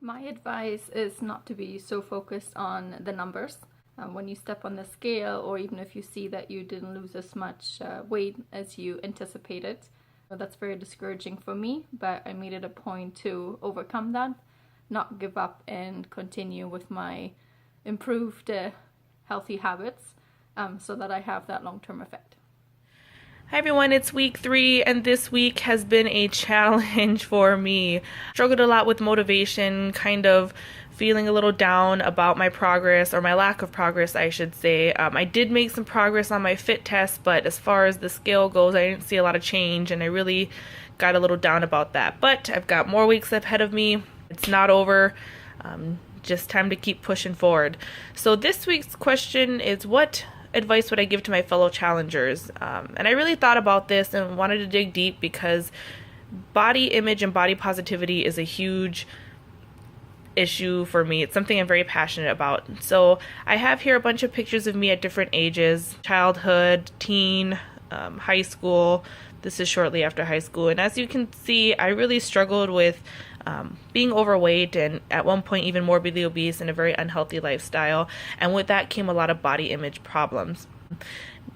My advice is not to be so focused on the numbers. When you step on the scale, or even if you see that you didn't lose as much weight as you anticipated, that's very discouraging for me, but I made it a point to overcome that, not give up, and continue with my improved healthy habits so that I have that long-term effect. Hi everyone, it's week 3 and this week has been a challenge for me. Struggled a lot with motivation, kind of feeling a little down about my progress, or my lack of progress I should say. I did make some progress on my fit test, but as far as the scale goes, I didn't see a lot of change and I really got a little down about that. But I've got more weeks ahead of me. It's not over. Just time to keep pushing forward. So this week's question is, what advice would I give to my fellow challengers? And I really thought about this and wanted to dig deep because body image and body positivity is a huge issue for me. It's something I'm very passionate about. So I have here a bunch of pictures of me at different ages: childhood, teen, high school. This is shortly after high school. And as you can see, I really struggled with being overweight and at one point even morbidly obese in a very unhealthy lifestyle. And with that came a lot of body image problems.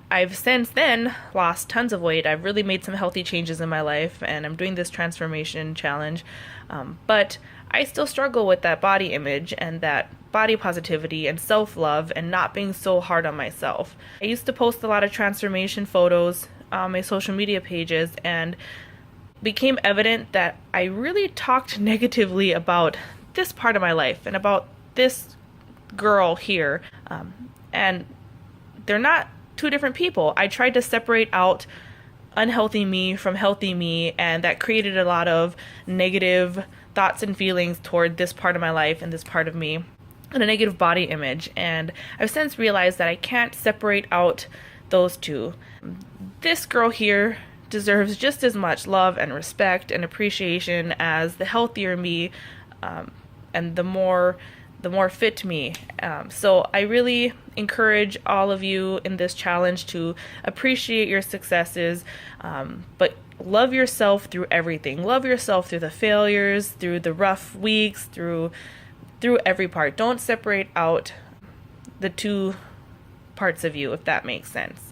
I've since then lost tons of weight. I've really made some healthy changes in my life and I'm doing this transformation challenge. But I still struggle with that body image and that body positivity and self-love and not being so hard on myself. I used to post a lot of transformation photos on my social media pages, and became evident that I really talked negatively about this part of my life and about this girl here. And they're not two different people. I tried to separate out unhealthy me from healthy me, and that created a lot of negative thoughts and feelings toward this part of my life and this part of me, and a negative body image. And I've since realized that I can't separate out those two. This girl here deserves just as much love and respect and appreciation as the healthier me, and the more fit me. So I really encourage all of you in this challenge to appreciate your successes, but love yourself through everything. Love yourself through the failures, through the rough weeks, through every part. Don't separate out the two parts of you, if that makes sense.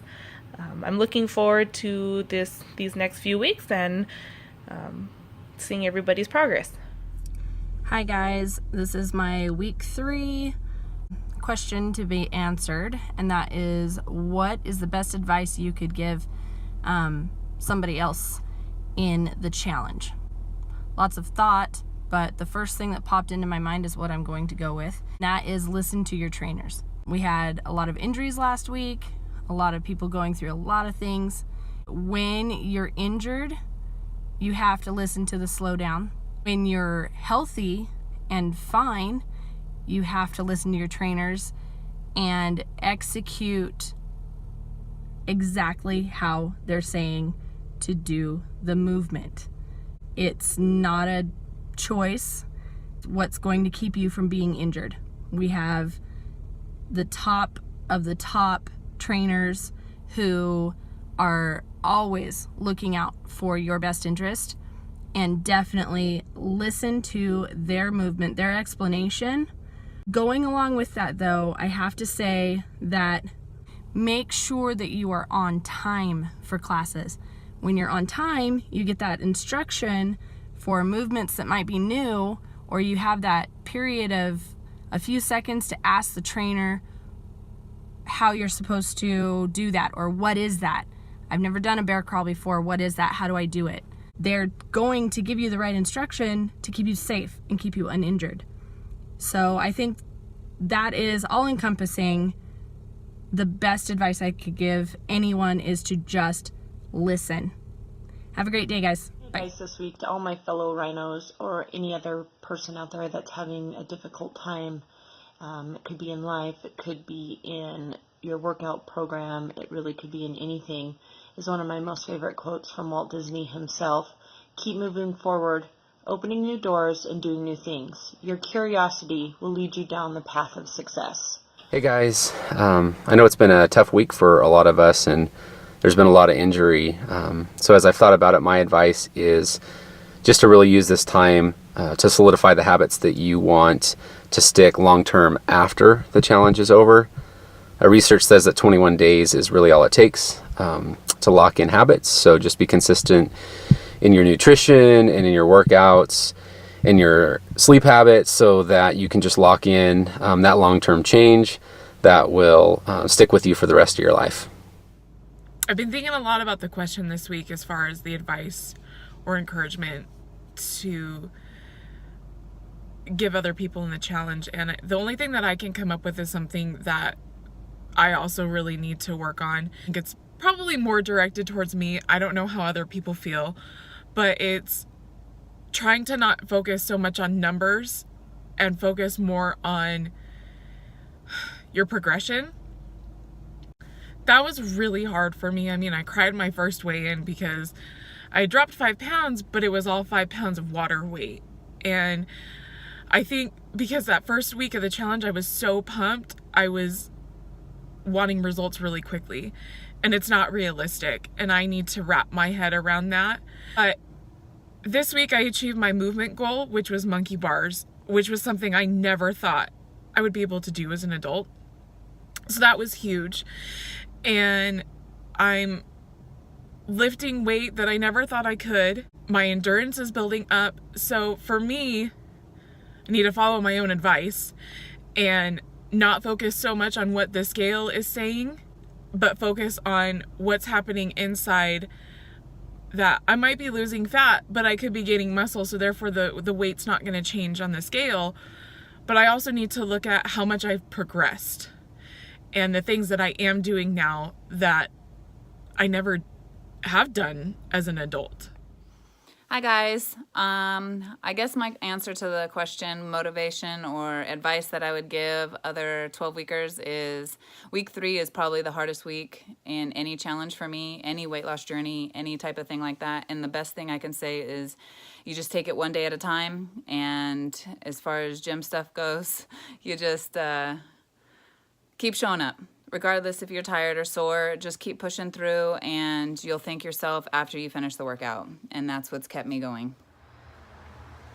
I'm looking forward to these next few weeks and seeing everybody's progress. Hi guys, this is my week 3 question to be answered, and that is, what is the best advice you could give somebody else in the challenge? Lots of thought, but the first thing that popped into my mind is what I'm going to go with. That is, listen to your trainers. We had a lot of injuries last week, a lot of people going through a lot of things. When you're injured, you have to listen to the slow down. When you're healthy and fine, you have to listen to your trainers and execute exactly how they're saying to do the movement. It's not a choice what's going to keep you from being injured. We have the top of the top trainers who are always looking out for your best interest, and definitely listen to their movement, their explanation. Going along with that though, I have to say that make sure that you are on time for classes. When you're on time, you get that instruction for movements that might be new, or you have that period of a few seconds to ask the trainer how you're supposed to do that, or what is that? I've never done a bear crawl before. What is that? How do I do it? They're going to give you the right instruction to keep you safe and keep you uninjured. So I think that is all encompassing. The best advice I could give anyone is to just listen. Have a great day, guys. Bye. Advice this week to all my fellow rhinos, or any other person out there that's having a difficult time. It could be in life, it could be in your workout program, it really could be in anything, is one of my most favorite quotes from Walt Disney himself. Keep moving forward, opening new doors and doing new things. Your curiosity will lead you down the path of success. Hey guys, I know it's been a tough week for a lot of us, and there's been a lot of injury. So as I've thought about it, my advice is just to really use this time to solidify the habits that you want to stick long term after the challenge is over. Research says that 21 days is really all it takes to lock in habits. So just be consistent in your nutrition and in your workouts, in your sleep habits, so that you can just lock in that long-term change that will stick with you for the rest of your life. I've been thinking a lot about the question this week as far as the advice or encouragement to give other people in the challenge. And the only thing that I can come up with is something that I also really need to work on. I think it's probably more directed towards me. I don't know how other people feel, but it's trying to not focus so much on numbers and focus more on your progression. That was really hard for me. I mean, I cried my first weigh-in because I dropped 5 pounds, but it was all 5 pounds of water weight. And I think because that first week of the challenge, I was so pumped, I was wanting results really quickly. And it's not realistic. And I need to wrap my head around that. But this week I achieved my movement goal, which was monkey bars, which was something I never thought I would be able to do as an adult. So that was huge. And I'm lifting weight that I never thought I could. My endurance is building up. So for me, I need to follow my own advice and not focus so much on what the scale is saying, but focus on what's happening inside, that I might be losing fat, but I could be gaining muscle. So therefore the weight's not going to change on the scale. But I also need to look at how much I've progressed and the things that I am doing now that I never have done as an adult. Hi guys. I guess my answer to the question, motivation or advice that I would give other 12-weekers is week 3 is probably the hardest week in any challenge for me, any weight loss journey, any type of thing like that. And the best thing I can say is you just take it one day at a time. And as far as gym stuff goes, you just keep showing up. Regardless if you're tired or sore, just keep pushing through and you'll thank yourself after you finish the workout. And that's what's kept me going.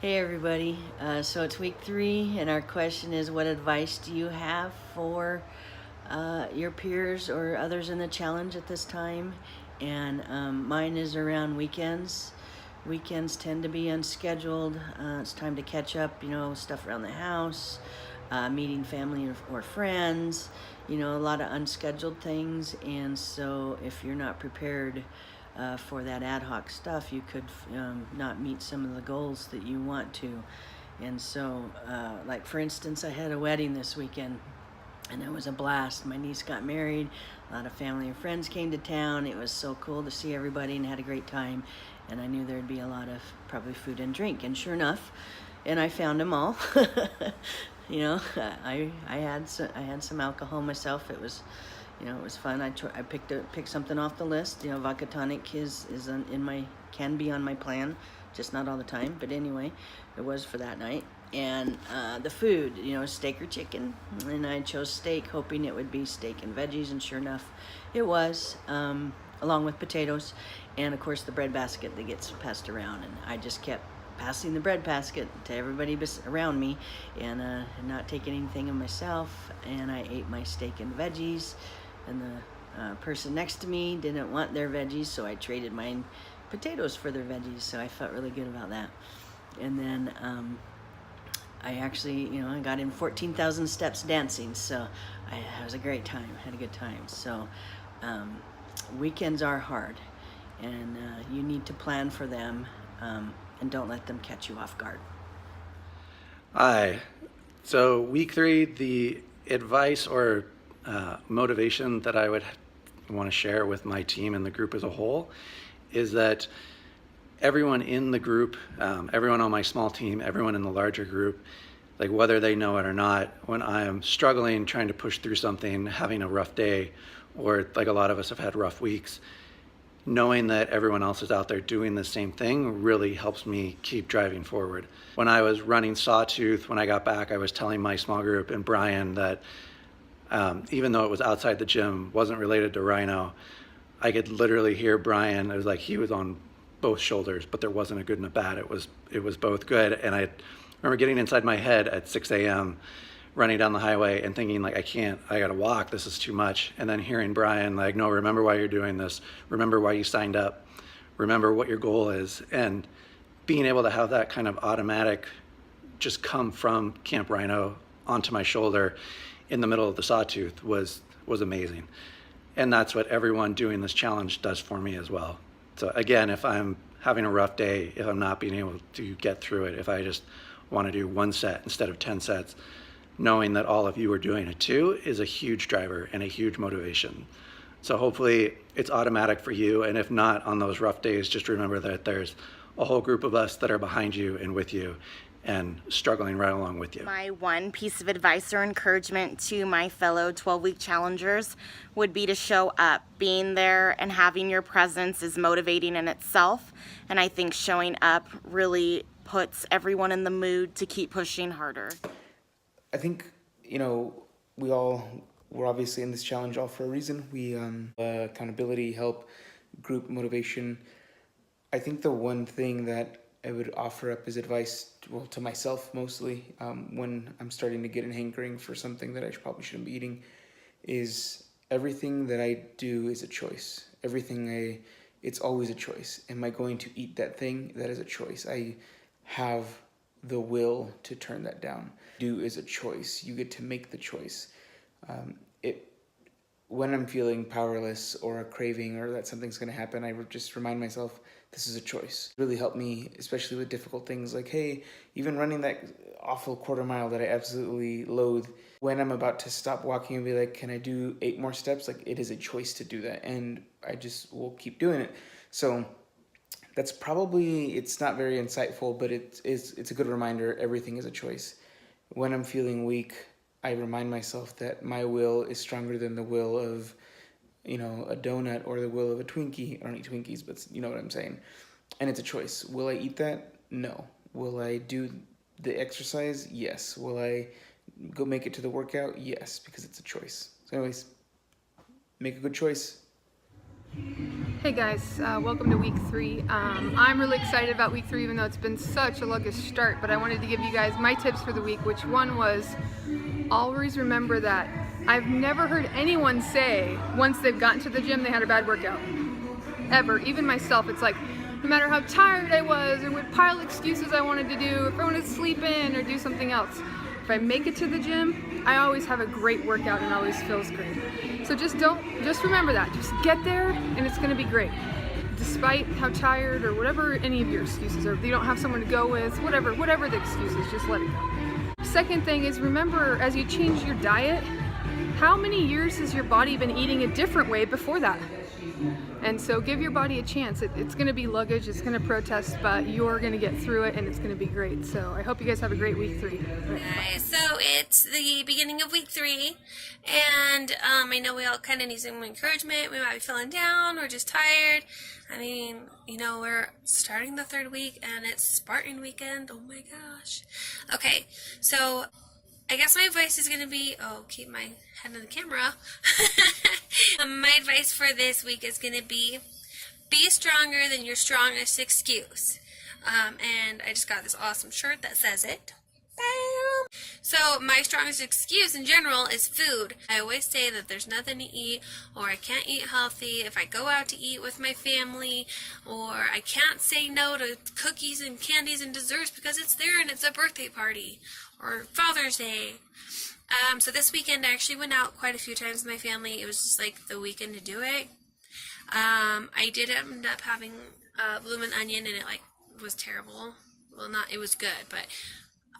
Hey everybody, so it's week 3 and our question is, what advice do you have for your peers or others in the challenge at this time? And mine is around weekends. Weekends tend to be unscheduled. It's time to catch up, stuff around the house, meeting family or friends, a lot of unscheduled things. And so if you're not prepared for that ad hoc stuff, you could not meet some of the goals that you want to. And so like for instance, I had a wedding this weekend and it was a blast. My niece got married, a lot of family and friends came to town. It was so cool to see everybody and had a great time. And I knew there'd be a lot of probably food and drink, and sure enough, and I found them all. I had some alcohol myself. It was, it was fun. I picked something off the list. Vodka tonic can be on my plan, just not all the time. But anyway, it was for that night. And the food, steak or chicken, and I chose steak, hoping it would be steak and veggies, and sure enough, it was, along with potatoes, and of course the bread basket that gets passed around. And I just kept passing the bread basket to everybody around me, and not taking anything of myself. And I ate my steak and veggies, and the person next to me didn't want their veggies, so I traded my potatoes for their veggies. So I felt really good about that. And then I actually, I got in 14,000 steps dancing, so it was a great time. I had a good time. So weekends are hard, and you need to plan for them. And don't let them catch you off guard. Hi. So week 3, the advice or motivation that I would want to share with my team and the group as a whole is that everyone in the group, everyone on my small team, everyone in the larger group, like whether they know it or not, when I am struggling, trying to push through something, having a rough day, or like a lot of us have had rough weeks, knowing that everyone else is out there doing the same thing really helps me keep driving forward. When I was running Sawtooth, when I got back, I was telling my small group and Brian that even though it was outside the gym, wasn't related to Rhino, I could literally hear Brian. It was like he was on both shoulders, but there wasn't a good and a bad. It was both good. And I remember getting inside my head at 6 a.m. running down the highway and thinking like, I gotta walk, this is too much. And then hearing Brian like, no, remember why you're doing this. Remember why you signed up. Remember what your goal is. And being able to have that kind of automatic just come from Camp Rhino onto my shoulder in the middle of the Sawtooth was amazing. And that's what everyone doing this challenge does for me as well. So again, if I'm having a rough day, if I'm not being able to get through it, if I just want to do 1 set instead of 10 sets, knowing that all of you are doing it too is a huge driver and a huge motivation. So hopefully it's automatic for you. And if not, on those rough days, just remember that there's a whole group of us that are behind you and with you and struggling right along with you. My one piece of advice or encouragement to my fellow 12-week challengers would be to show up. Being there and having your presence is motivating in itself, and I think showing up really puts everyone in the mood to keep pushing harder. I think, we're obviously in this challenge all for a reason. We accountability, help, group motivation. I think the one thing that I would offer up as advice, to myself mostly, when I'm starting to get an hankering for something that I probably shouldn't be eating, is everything that I do is a choice. It's always a choice. Am I going to eat that thing? That is a choice. I have the will to turn that down. Do is a choice. You get to make the choice. When I'm feeling powerless or a craving or that something's going to happen, I just remind myself this is a choice. It really helped me, especially with difficult things like, hey, even running that awful quarter mile that I absolutely loathe, when I'm about to stop walking and be like, can I do 8 more steps? Like, it is a choice to do that, and I just will keep doing it. So that's probably, it's not very insightful, but it's a good reminder. Everything is a choice. When I'm feeling weak, I remind myself that my will is stronger than the will of, a donut or the will of a Twinkie. I don't eat Twinkies, but you know what I'm saying. And it's a choice. Will I eat that? No. Will I do the exercise? Yes. Will I go make it to the workout? Yes, because it's a choice. So anyways, make a good choice. Hey guys, welcome to week 3. I'm really excited about week 3, even though it's been such a sluggish start, but I wanted to give you guys my tips for the week, which one was always remember that I've never heard anyone say once they've gotten to the gym they had a bad workout. Ever. Even myself, it's like, no matter how tired I was or what pile of excuses I wanted to do, if I wanted to sleep in or do something else, if I make it to the gym, I always have a great workout and always feels great. So just remember that. Just get there and it's gonna be great. Despite how tired or whatever any of your excuses are, if you don't have someone to go with, whatever the excuse is, just let it go. Second thing is, remember, as you change your diet, how many years has your body been eating a different way before that? And so give your body a chance. It's going to be luggage, it's going to protest, but you're going to get through it and it's going to be great. So I hope you guys have a great week 3. Right, so it's the beginning of week 3, and I know we all kind of need some encouragement. We might be feeling down or just tired. I mean, we're starting the 3rd week and it's Spartan weekend. Oh my gosh. Okay, so I guess my advice is going to be, keep my head on the camera. My advice for this week is going to be stronger than your strongest excuse. And I just got this awesome shirt that says it. Bam! So my strongest excuse in general is food. I always say that there's nothing to eat, or I can't eat healthy if I go out to eat with my family, or I can't say no to cookies and candies and desserts because it's there and it's a birthday party or Father's Day. So this weekend I actually went out quite a few times with my family. It was just like the weekend to do it. I did end up having bloomin' onion and it was terrible. Well, it was good, but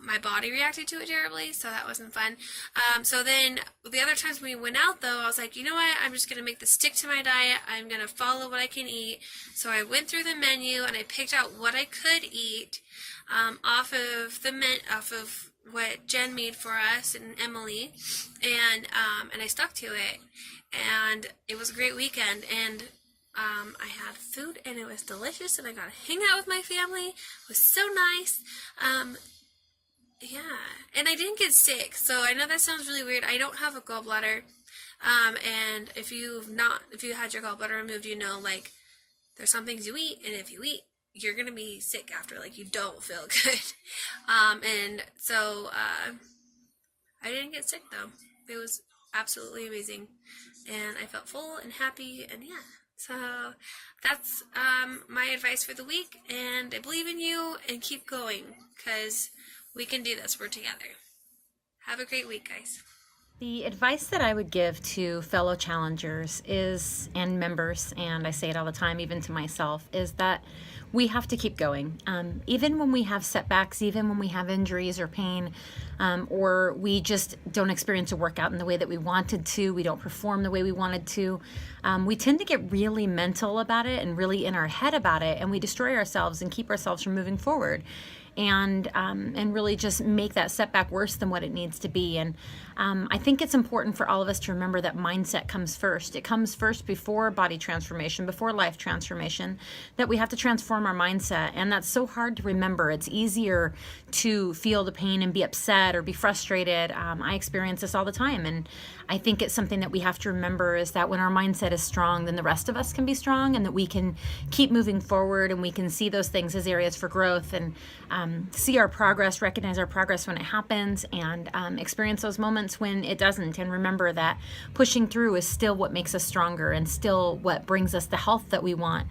my body reacted to it terribly, so that wasn't fun. So then the other times we went out though, I was like, you know what, I'm just going to make the stick to my diet. I'm going to follow what I can eat. So I went through the menu and I picked out what I could eat off of what Jen made for us and Emily, and I stuck to it, and it was a great weekend, and I had food and it was delicious, and I got to hang out with my family. It was so nice. Yeah, and I didn't get sick, so I know that sounds really weird. I don't have a gallbladder, and if you had your gallbladder removed, there's some things you eat, and if you eat you're gonna be sick after, like you don't feel good. And so I didn't get sick though. It was absolutely amazing, and I felt full and happy, and yeah. So that's my advice for the week, and I believe in you, and keep going, because we can do this. We're together. Have a great week, guys. The advice that I would give to fellow challengers is, and members, and I say it all the time, even to myself, is that we have to keep going. Even when we have setbacks, even when we have injuries or pain, or we just don't experience a workout in the way that we wanted to, we don't perform the way we wanted to, we tend to get really mental about it and really in our head about it, and we destroy ourselves and keep ourselves from moving forward. And really just make that setback worse than what it needs to be. And I think it's important for all of us to remember that mindset comes first. It comes first before body transformation, before life transformation, that we have to transform our mindset. And that's so hard to remember. It's easier to feel the pain and be upset or be frustrated. I experience this all the time. And I think it's something that we have to remember, is that when our mindset is strong, then the rest of us can be strong, and that we can keep moving forward, and we can see those things as areas for growth, and see our progress, recognize our progress when it happens, and experience those moments when it doesn't, and remember that pushing through is still what makes us stronger, and still what brings us the health that we want.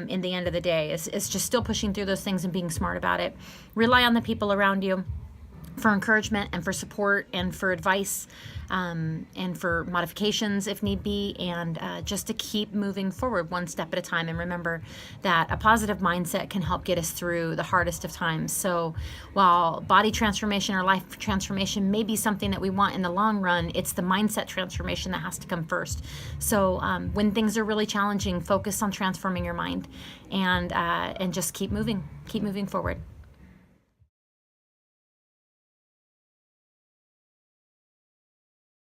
In the end of the day, is just still pushing through those things and being smart about it. Rely on the people around you for encouragement and for support and for advice, and for modifications if need be, and just to keep moving forward one step at a time. And remember that a positive mindset can help get us through the hardest of times. So while body transformation or life transformation may be something that we want in the long run, it's the mindset transformation that has to come first. So when things are really challenging, focus on transforming your mind, and just keep moving forward.